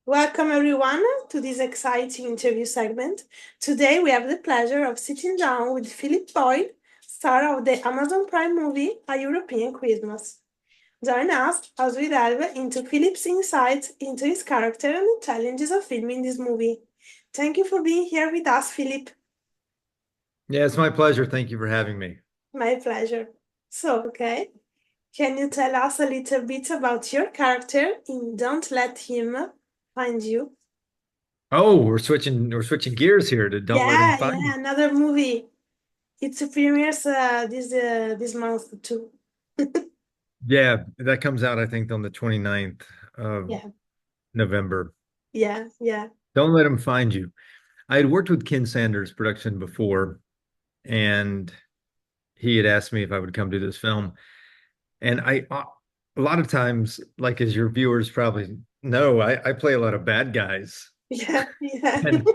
Welcome everyone to this exciting interview segment. Today we have the pleasure of sitting down with Philip Boyle, star of the Amazon Prime movie A European Christmas. Join us as we delve into Philip's insights into his character and the challenges of filming this movie. Thank you for being here with us, Philip. Yeah, it's my pleasure. Thank you for having me. My pleasure. So, can you tell us a little bit about your character in Don't Let Him Find You? Oh, we're switching gears here to Don't Let Him Yeah, Find You. yeah, another movie. It premieres this month too. Yeah, that comes out, I think, on the 29th of Yeah, November. yeah, yeah. Don't Let Him Find You. I had worked with Ken Sanders production before, and he had asked me if I would come do this film. And a lot of times, like as your viewers probably know, I play a lot of bad guys. Yeah, yeah. And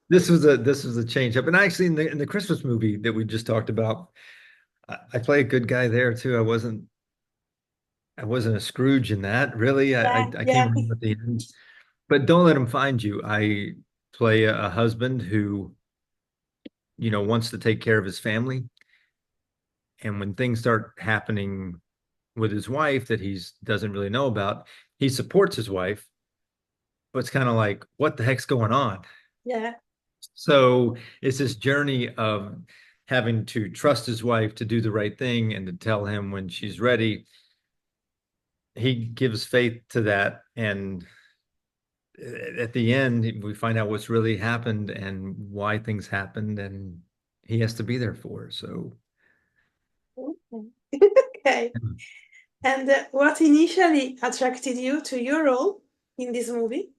this was a change up. And actually in the Christmas movie that we just talked about, I play a good guy there too. I wasn't a Scrooge in that, really. Yeah, I came yeah. around at the end. But Don't Let Him Find You. I play a husband who, wants to take care of his family. And when things start happening with his wife that he doesn't really know about, he supports his wife, but it's kind of like, what the heck's going on? Yeah. So it's this journey of having to trust his wife to do the right thing and to tell him when she's ready. He gives faith to that, and at the end, we find out what's really happened and why things happened, and he has to be there for her. So, Okay. Okay. And what initially attracted you to your role in this movie?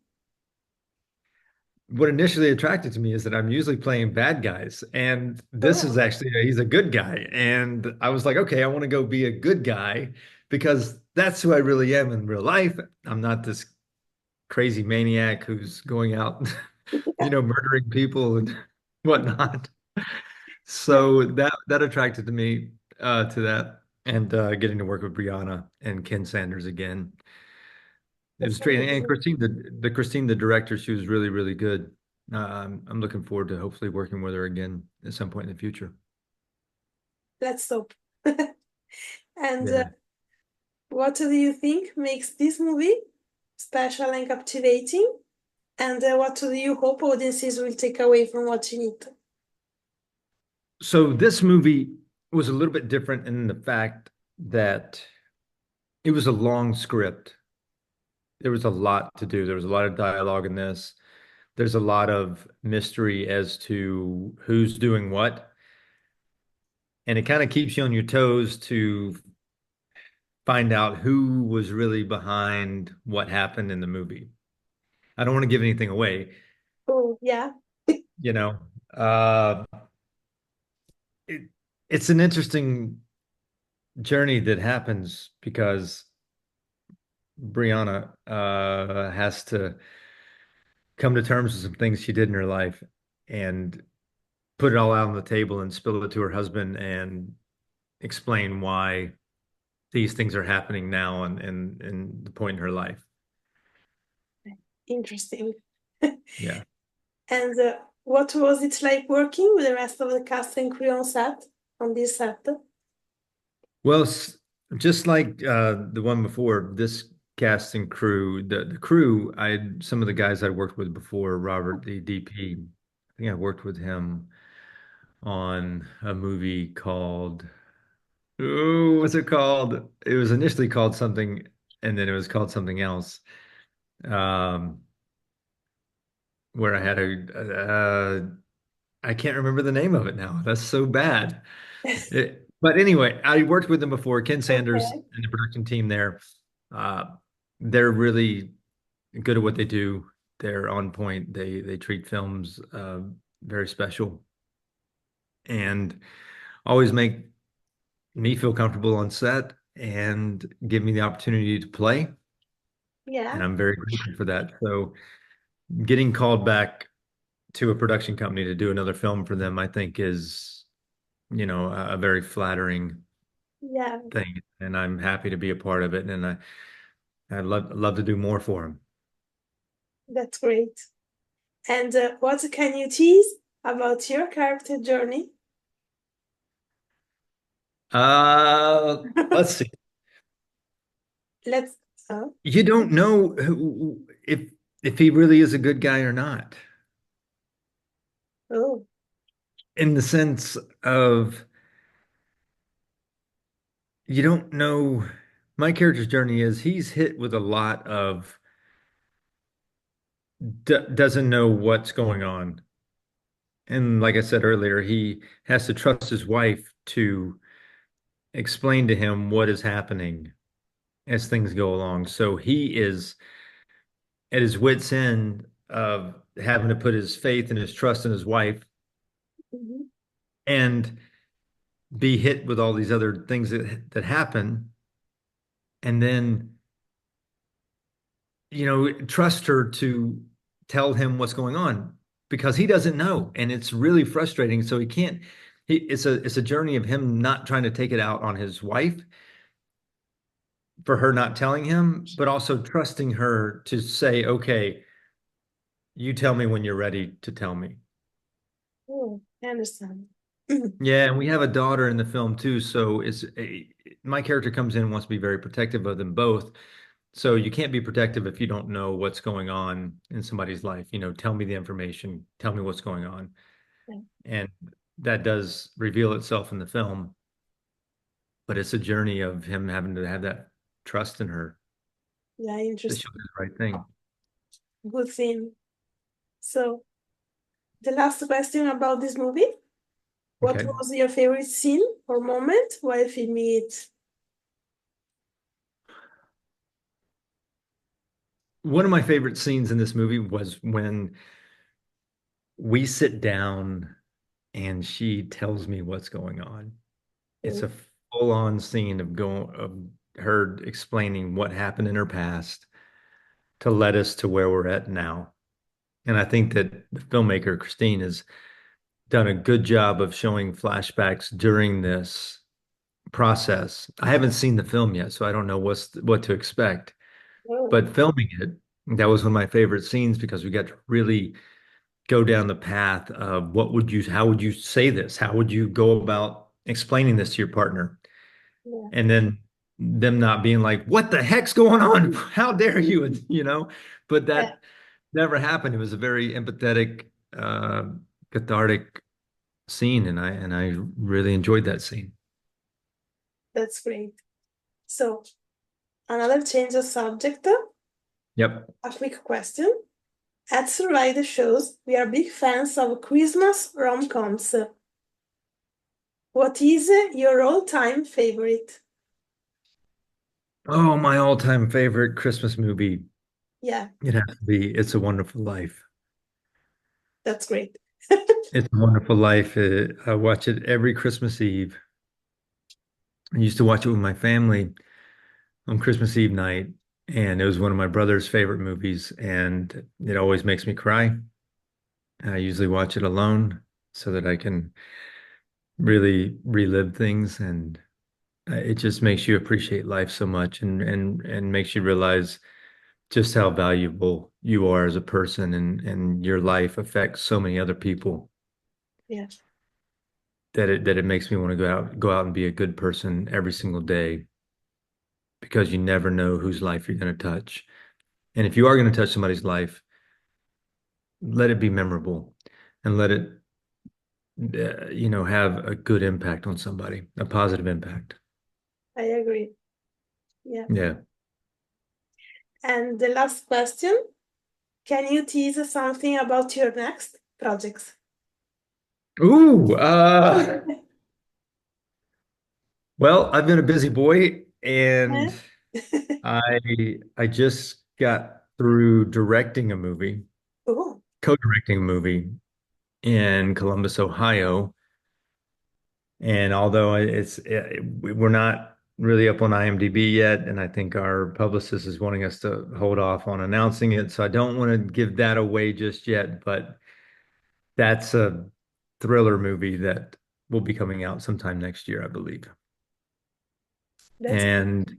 what initially attracted to me is that I'm usually playing bad guys, and this is Oh, actually he's a good guy, and I was like, okay, I want to go be a good guy because that's who I really am in real life. I'm not this crazy maniac who's going out, murdering people and whatnot. yeah. So that attracted to me to that, and getting to work with Brianna and Ken Sanders again. It That's was great, and amazing. Christine, the director, she was really, really good. I'm looking forward to hopefully working with her again at some point in the future. Let's hope. And Yeah. what do you think makes this movie special and captivating? And what do you hope audiences will take away from watching it? So this movie was a little bit different in the fact that it was a long script. There was a lot to do. There was a lot of dialogue in this. There's a lot of mystery as to who's doing what. And it kind of keeps you on your toes to find out who was really behind what happened in the movie. I don't want to give anything away, Oh, yeah. you know. Uh, it, it's an interesting journey that happens because Brianna has to come to terms with some things she did in her life and put it all out on the table and spill it to her husband and explain why these things are happening now and the point in her life. Interesting. Yeah. And what was it like working with the rest of the cast and crew on set, on this set? Well, just like the one before, this cast and crew, the crew, some of the guys I worked with before, Robert, the DP, I think I worked with him on a movie called, oh, what's it called? It was initially called something, and then it was called something else. Um, where I had I can't remember the name of it now. That's so bad. But anyway, I worked with them before, Ken Sanders Okay. and the production team there. Uh, they're really good at what they do. They're on point. They treat films very special and always make me feel comfortable on set and give me the opportunity to play. Yeah. And I'm very grateful for that. So getting called back to a production company to do another film for them, I think is, a very flattering Yeah. thing. And I'm happy to be a part of it. And I'd love to do more for them. That's great. And what can you tease about your character journey? Let's see. Let's. Oh, You don't know if he really is a good guy or not, oh, in the sense of you don't know. My character's journey is he's hit with a lot of d doesn't know what's going on. And like I said earlier, he has to trust his wife to explain to him what is happening as things go along. So he is at his wit's end of having to put his faith and his trust in his wife mhm, and be hit with all these other things that happen, and then trust her to tell him what's going on because he doesn't know, and it's really frustrating. So he can't. It's a journey of him not trying to take it out on his wife for her not telling him, but also trusting her to say, "Okay, you tell me when you're ready to tell me." oh, I understand. Yeah, and we have a daughter in the film too, so my character comes in and wants to be very protective of them both. So you can't be protective if you don't know what's going on in somebody's life. Tell me the information, tell me what's going on. Yeah, And that does reveal itself in the film, but it's a journey of him having to have that trust in her yeah, that she'll do interesting. the right thing. Good thing. So, the last question about this movie. What Okay. was your favorite scene or moment while filming it? One of my favorite scenes in this movie was when we sit down and she tells me what's going on. It's Oh, a full-on scene of her explaining what happened in her past to lead us to where we're at now. And I think that the filmmaker Christine has done a good job of showing flashbacks during this process. I haven't seen the film yet, so I don't know what to expect. oh, But filming it, that was one of my favorite scenes because we got to really go down the path of how would you say this? How would you go about explaining this to your partner? yeah, And then them not being like, what the heck's going on? How dare you? But yeah, that never happened. It was a very empathetic, uh, cathartic scene, and I really enjoyed that scene. that's great. So, another change of subject, Yep. a quick question. At Survivor shows, we are big fans of Christmas rom-coms. What is your all-time favorite? Oh, my all-time favorite Christmas movie. Yeah, It has to be It's a Wonderful Life. that's great. It's a Wonderful Life. I watch it every Christmas Eve. I used to watch it with my family on Christmas Eve night, and it was one of my brother's favorite movies, and it always makes me cry. I usually watch it alone so that I can really relive things, and it just makes you appreciate life so much, and makes you realize just how valuable you are as a person, and your life affects so many other people Yeah, that it makes me want to go out and be a good person every single day because you never know whose life you're going to touch. And if you are going to touch somebody's life, let it be memorable and let it have a good impact on somebody, a positive impact. I agree. Yeah. Yeah. And the last question, can you tease something about your next projects? Ooh, well, I've been a busy boy, and I just got through directing a movie, Oh, co-directing a movie in Columbus, Ohio. And although we're not really up on IMDb yet, and I think our publicist is wanting us to hold off on announcing it, so I don't want to give that away just yet. But that's a thriller movie that will be coming out sometime next year, I believe. that's And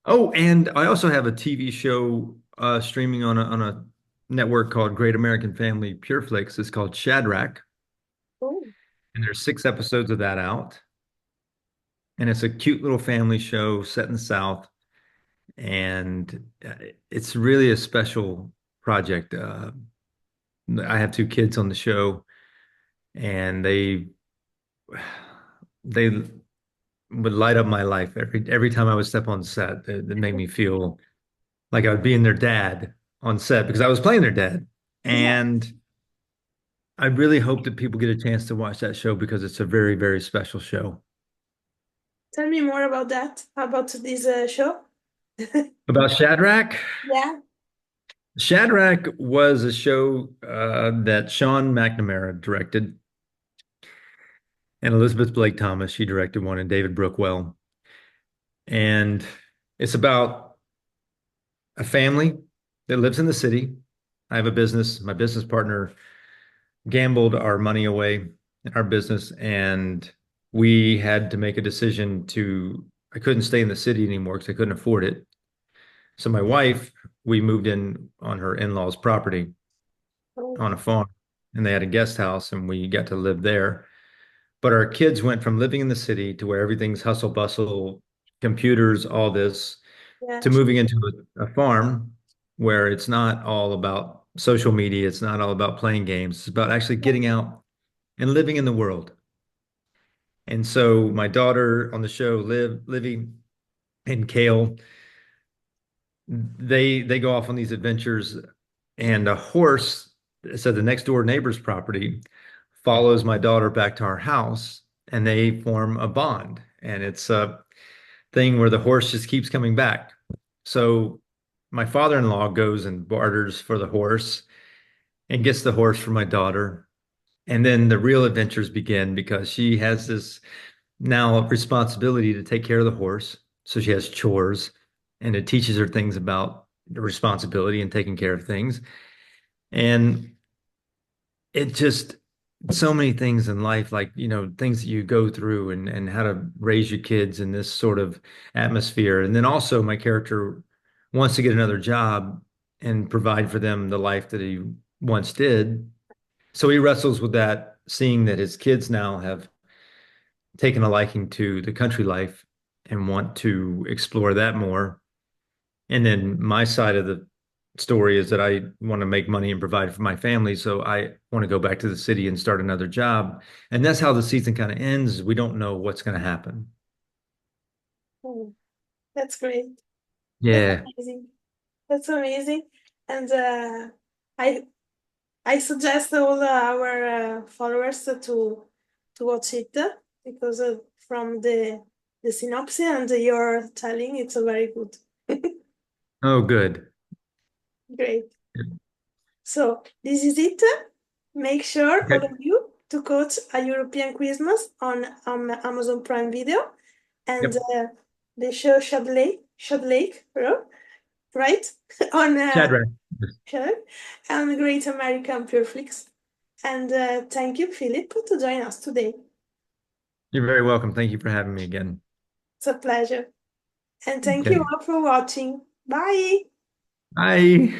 oh, and I also have a TV show streaming on a network called Great American Family Pure Flix. It's called Shadrach, Oh, and there's 6 episodes of that out. And it's a cute little family show set in the South, and it's really a special project. I have 2 kids on the show, and they would light up my life every time I would step on set. It made me feel like I would be in their dad on set because I was playing their dad. yeah. And I really hope that people get a chance to watch that show because it's a very, very special show. Tell me more about that, about this show. About Shadrach, Yeah. Shadrach was a show that Sean McNamara directed, and Elizabeth Blake Thomas, she directed one, and David Brookwell. And it's about a family that lives in the city. I have a business. My business partner gambled our money away in our business, and we had to make a decision I couldn't stay in the city anymore because I couldn't afford it. So my wife, we moved in on her in-laws' property Oh, on a farm, and they had a guest house, and we got to live there. But our kids went from living in the city to where everything's hustle bustle, computers, all this, yeah. to moving into a farm where it's not all about social media, it's not all about playing games, it's about actually getting out and living in the world. And so my daughter on the show, Livy and Kale, they go off on these adventures, and a horse, so the next door neighbor's property, follows my daughter back to our house, and they form a bond. And it's a thing where the horse just keeps coming back. So my father-in-law goes and barters for the horse and gets the horse for my daughter. And then the real adventures begin because she has this now responsibility to take care of the horse. So she has chores, and it teaches her things about the responsibility and taking care of things. And it just so many things in life, like, things that you go through, and how to raise your kids in this sort of atmosphere. And then also my character wants to get another job and provide for them the life that he once did. So he wrestles with that, seeing that his kids now have taken a liking to the country life and want to explore that more. And then my side of the story is that I want to make money and provide for my family. So I want to go back to the city and start another job. And that's how the season kind of ends. We don't know what's going to happen. Oh, that's great. That's Yeah. amazing. That's amazing. And I I suggest all our followers to watch it because from the synopsis and your telling, it's a very good. Oh, good. Great. So this is it. Make sure all Okay. of you to coach a European Christmas on Amazon Prime Video and Yep. the show Shad Lake, right? on Shadrach. show and Great American Pure Flix. And thank you, Philip, to join us today. You're very welcome. Thank you for having me again. It's a pleasure. And thank you Okay. all for watching. Bye. Bye.